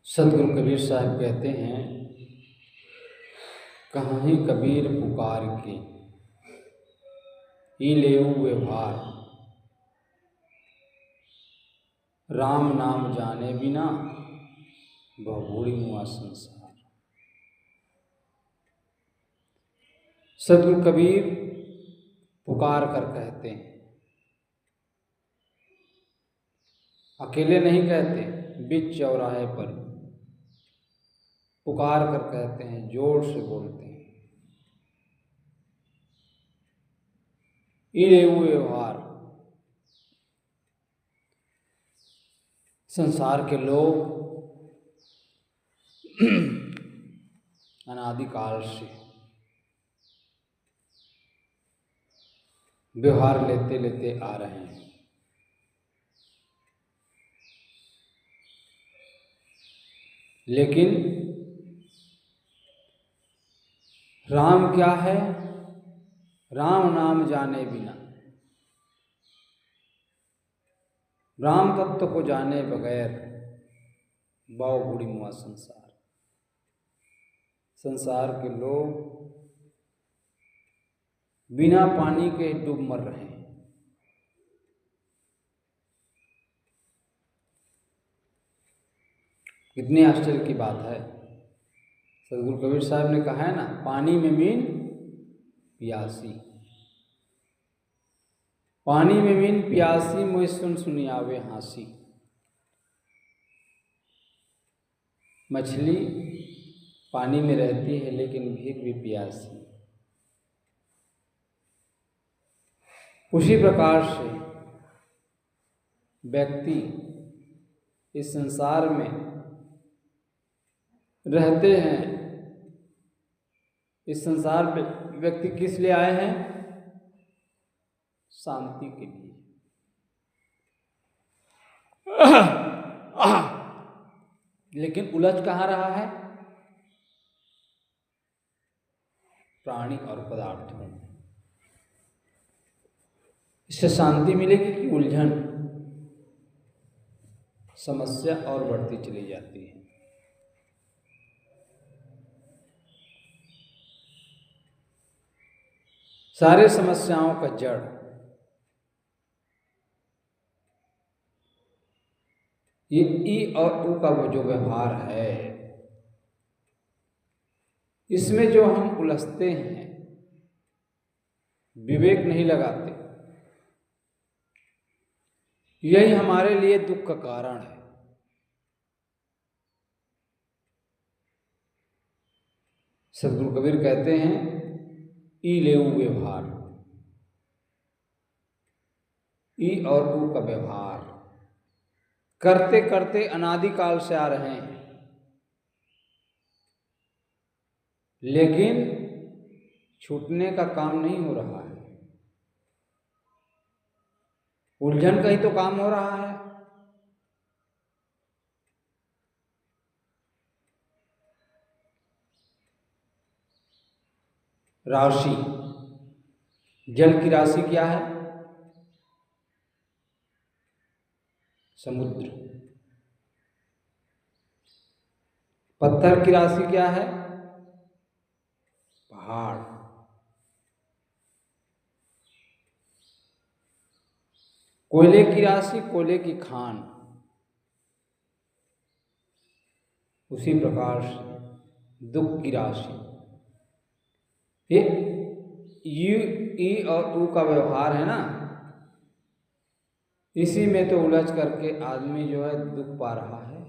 सदगुरु कबीर साहब कहते हैं, कहीं कबीर पुकार के ई लेऊ व्यवहार, राम नाम जाने बिना बहुबूढ़ी मुआ संसार। सदगुरु कबीर पुकार कर कहते हैं, अकेले नहीं कहते, बीच चौराहे पर पुकार कर कहते हैं, जोर से बोलते हैं। ये व्यवहार, संसार के लोग अनादिकाल से व्यवहार लेते लेते आ रहे हैं। लेकिन राम क्या है? राम नाम जाने बिना, राम तत्व को जाने बगैर बहुबूढ़ी मुआ संसार। संसार के लोग बिना पानी के डूब मर रहे हैं। कितनी आश्चर्य की बात है। सदगुरु कबीर साहब ने कहा है ना, पानी में मीन प्यासी, पानी में मीन प्यासी, मोहि सुन सुनियावे हांसी। मछली पानी में रहती है लेकिन फिर भी प्यासी। उसी प्रकार से व्यक्ति इस संसार में रहते हैं। इस संसार में व्यक्ति किस लिए आए हैं? शांति के लिए। लेकिन उलझ कहाँ रहा है? प्राणी और पदार्थों में। इससे शांति मिलेगी कि उलझन, समस्या और बढ़ती चली जाती है। सारे समस्याओं का जड़ ये ई और ऊ का वो जो व्यवहार है, इसमें जो हम उलझते हैं, विवेक नहीं लगाते, यही हमारे लिए दुख का कारण है। सदगुरु कबीर कहते हैं, ई लेऊ व्यवहार, ई और ऊ का व्यवहार करते करते अनादिकाल से आ रहे हैं। लेकिन छूटने का काम नहीं हो रहा है। उलझन का ही तो काम हो रहा है। राशि, जल की राशि क्या है? समुद्र। पत्थर की राशि क्या है? पहाड़। कोयले की राशि, कोयले की खान। उसी प्रकार से दुख की राशि, ये यू ई और ऊ का व्यवहार है ना, इसी में तो उलझ करके आदमी जो है दुख पा रहा है।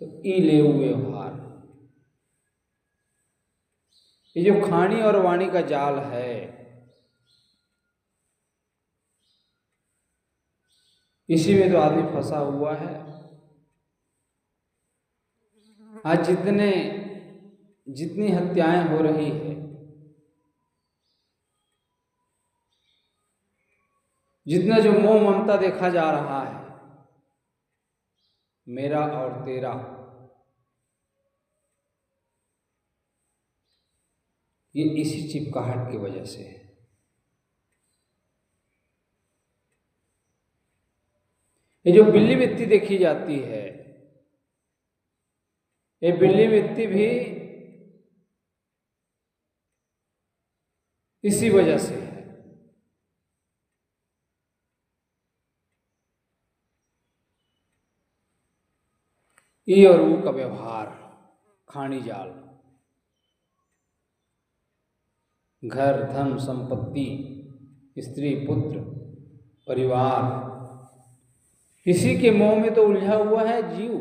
तो ई लेऊ व्यवहार, ये जो खानी और वाणी का जाल है, इसी में तो आदमी फंसा हुआ है। आज जितनी हत्याएं हो रही है, जितना जो मोह ममता देखा जा रहा है, मेरा और तेरा, ये इसी चिपकाहट की वजह से है। ये जो बिल्ली वित्ती देखी जाती है, ये बिल्ली वित्ती भी इसी वजह से है। ई और ऊ का व्यवहार, खानी जाल, घर, धन, संपत्ति, स्त्री, पुत्र, परिवार, इसी के मोह में तो उलझा हुआ है जीव।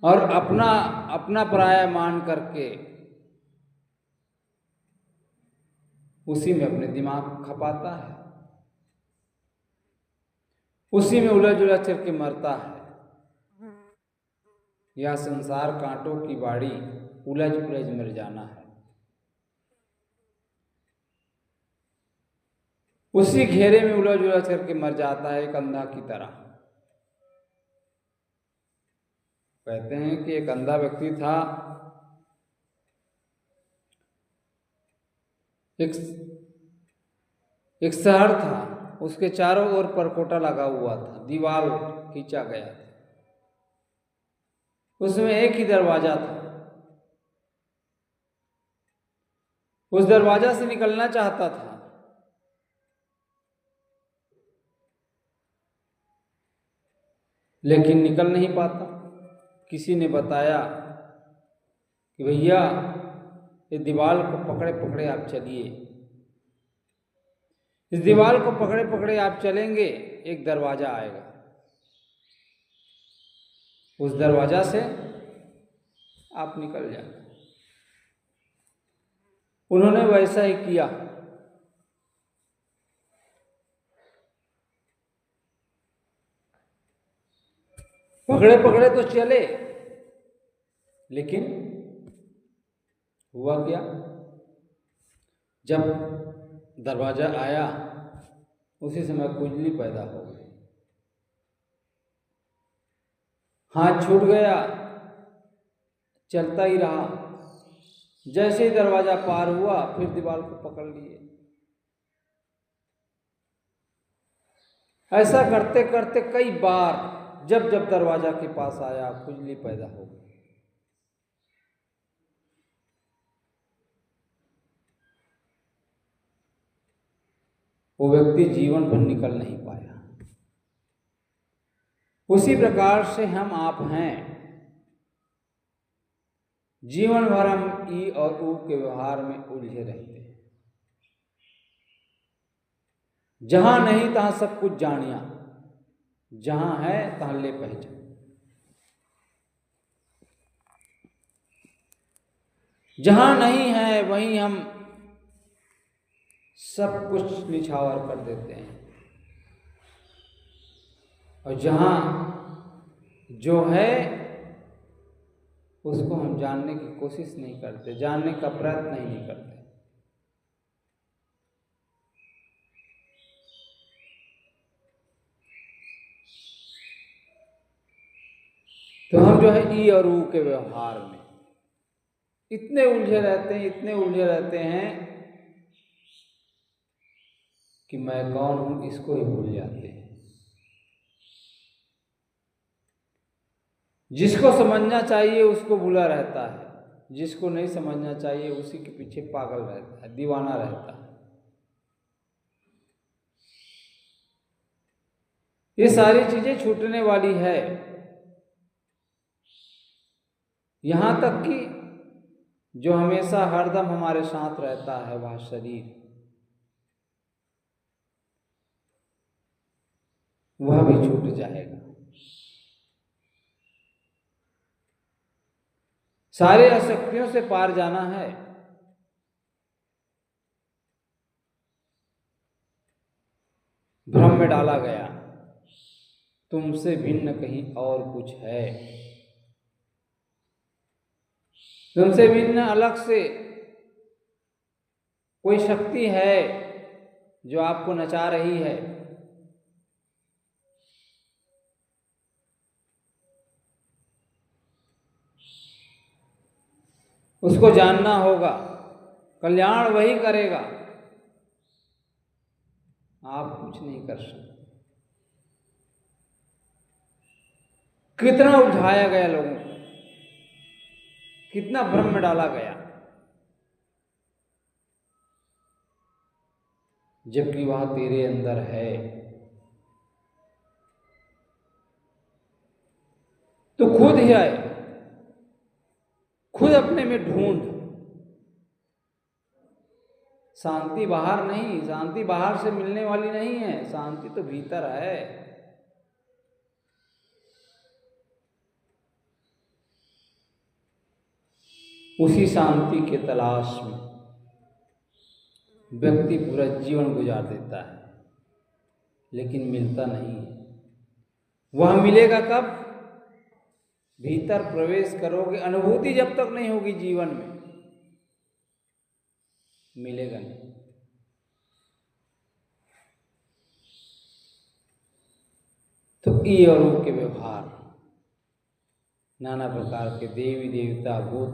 और अपना अपना पराया मान करके उसी में अपने दिमाग खपाता है, उसी में उलझ उलझ करके मरता है। यह संसार कांटों की बाड़ी, उलझ उलझ मर जाना है। उसी घेरे में उलझ उलझ करके मर जाता है एक अंधा की तरह। कहते हैं कि एक अंधा व्यक्ति था, एक शहर था, उसके चारों ओर परकोटा लगा हुआ था, दीवार खींचा गया था, उसमें एक ही दरवाजा था। उस दरवाजा से निकलना चाहता था, लेकिन निकल नहीं पाता। किसी ने बताया कि भैया इस दीवार को पकड़े पकड़े आप चलिए, इस दीवार को पकड़े पकड़े आप चलेंगे, एक दरवाजा आएगा, उस दरवाजा से आप निकल जाए। उन्होंने वैसा ही किया। पकड़े पकड़े तो चले, लेकिन हुआ क्या, जब दरवाजा आया उसी समय खुजली पैदा हो गई, हाथ छूट गया, चलता ही रहा। जैसे ही दरवाजा पार हुआ फिर दीवार को पकड़ लिए। ऐसा करते करते कई बार जब जब दरवाजा के पास आया खुजली पैदा हो गई। वो व्यक्ति जीवन भर निकल नहीं पाया। उसी प्रकार से हम आप हैं, जीवन भर हम ई और ऊ के व्यवहार में उलझे रहते हैं। जहां नहीं तहां सब कुछ जानिया, जहां है तहां ले पहचान। जहां नहीं है वहीं हम सब कुछ निछावर कर देते हैं, और जहां जो है उसको हम जानने की कोशिश नहीं करते, जानने का प्रयत्न ही नहीं करते। तो हम जो है ई और ऊ के व्यवहार में इतने उलझे रहते हैं, इतने उलझे रहते हैं कि मैं कौन हूं इसको ही भूल जाते हैं। जिसको समझना चाहिए उसको भूला रहता है, जिसको नहीं समझना चाहिए उसी के पीछे पागल रहता है, दीवाना रहता है। ये सारी चीजें छूटने वाली है। यहां तक कि जो हमेशा हरदम हमारे साथ रहता है वह शरीर, वह भी छूट जाएगा। सारे आसक्तियों से पार जाना है। भ्रम में डाला गया, तुमसे भिन्न कहीं और कुछ है, तुमसे भिन्न अलग से कोई शक्ति है जो आपको नचा रही है। उसको जानना होगा, कल्याण वही करेगा। आप कुछ नहीं कर सकते। कितना उलझाया गया लोगों को, कितना भ्रम में डाला गया, जबकि वह तेरे अंदर है। तो खुद ही आए, खुद अपने में ढूंढ। शांति बाहर नहीं, शांति बाहर से मिलने वाली नहीं है, शांति तो भीतर है। उसी शांति के तलाश में व्यक्ति पूरा जीवन गुजार देता है, लेकिन मिलता नहीं है। वह मिलेगा कब? भीतर प्रवेश करोगे, अनुभूति जब तक नहीं होगी जीवन में, मिलेगा नहीं। तो ई और ऊ के व्यवहार, नाना प्रकार के देवी देवता, भूत